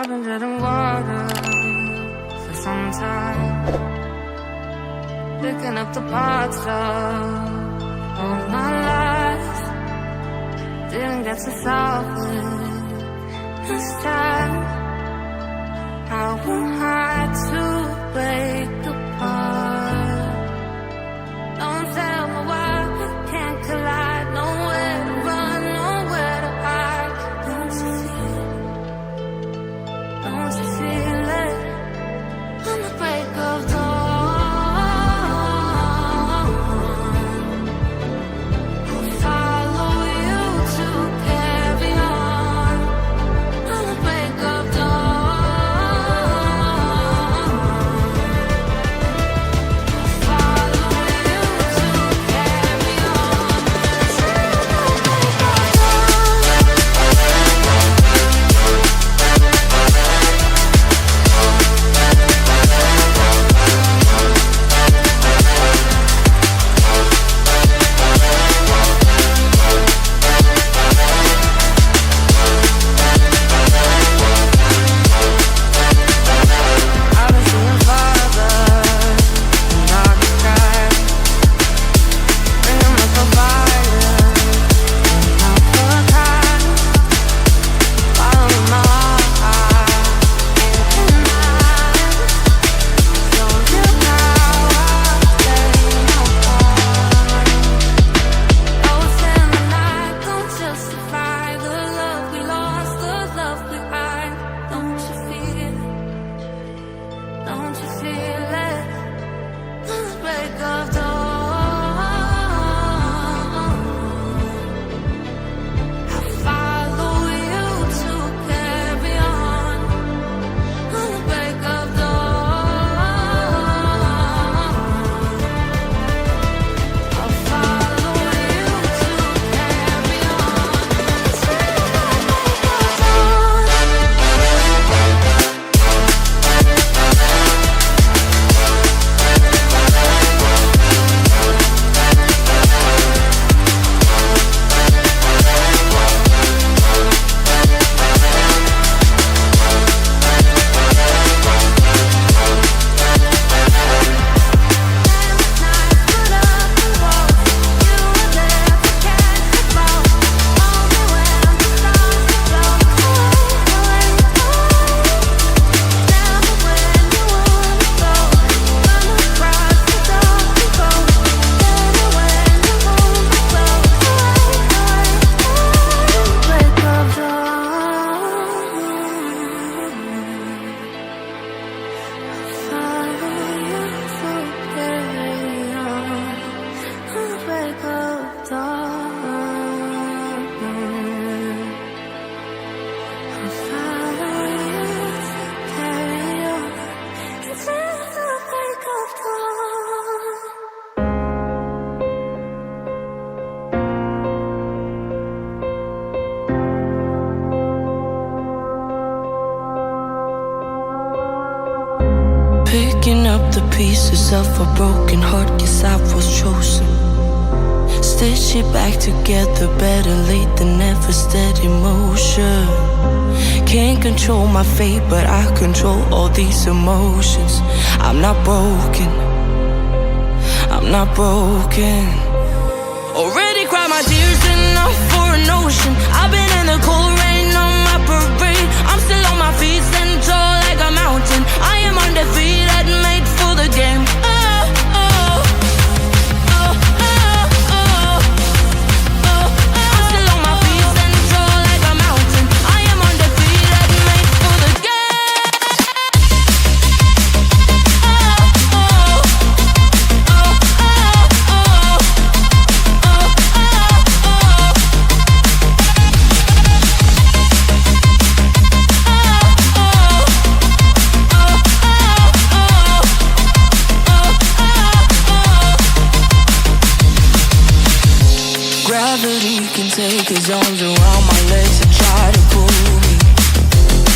I've been treading water for some time, picking up the parts of my life. Didn't get to solve it this time. How am I to break apart? Don't tell me why we can't collide. Nowhere to run, nowhere to hide. Don't you feel it? Don't you feel it? On the break of dawn, I'll follow you to carry on. On the break of dawn, I'll follow you to carry on. I've been seeing farther in dark skies, bringing up the fire, not for time. Follow my heart into night. Show you how I stay apart. Ghosts in the night don't justify the love we lost, the love we hide. Don't you feel it? Don't you feel it? On the break of dawn, I'll follow you to carry on. On the break of dawn, I'll follow you to carry on. Picking up the pieces of a broken heart, guess I was chosen. Stitch it back together, better late than never, steady motion. Can't control my fate, but I control all these emotions. I'm not broken, I'm not broken. Already cried my tears enough for an ocean. I've been in the cold rain on my parade. I'm still on my feet, stand tall like a mountain. I am undefeated, made for the game. Oh, oh, oh, oh, oh, oh. I'm still on my feet, stand tall like a mountain. I am undefeated, made for the game. Oh, oh, oh, oh, Gravity can take his arms around my legs and try to pull me.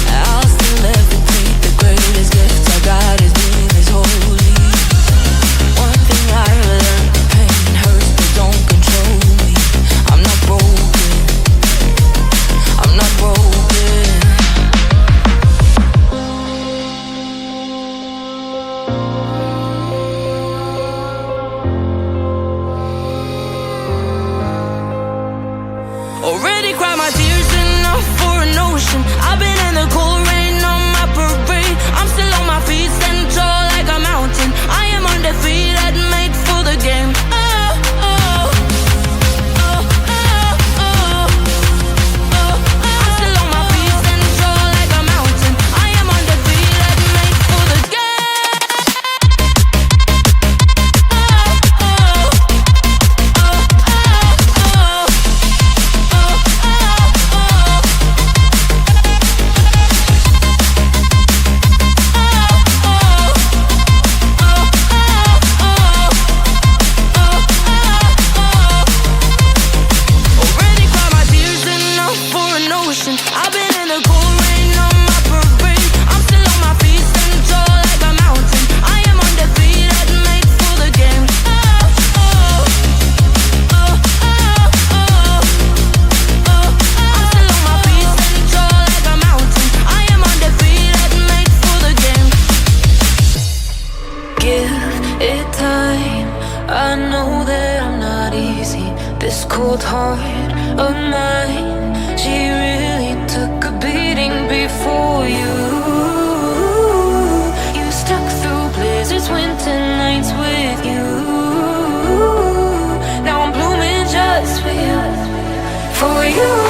I'll still levitate. The greatest gift I got is being this holy. One thing I learned, pain hurts but don't control me. I'm not broken, I'm not broken. an ocean. I've been in the cold rain on my parade. I'm still on my feet, standing tall like a mountain. I am undefeated, made for the game. Cold heart of mine, she really took a beating before you. You stuck through blizzards, winter nights with you. Now I'm blooming just for you, for you.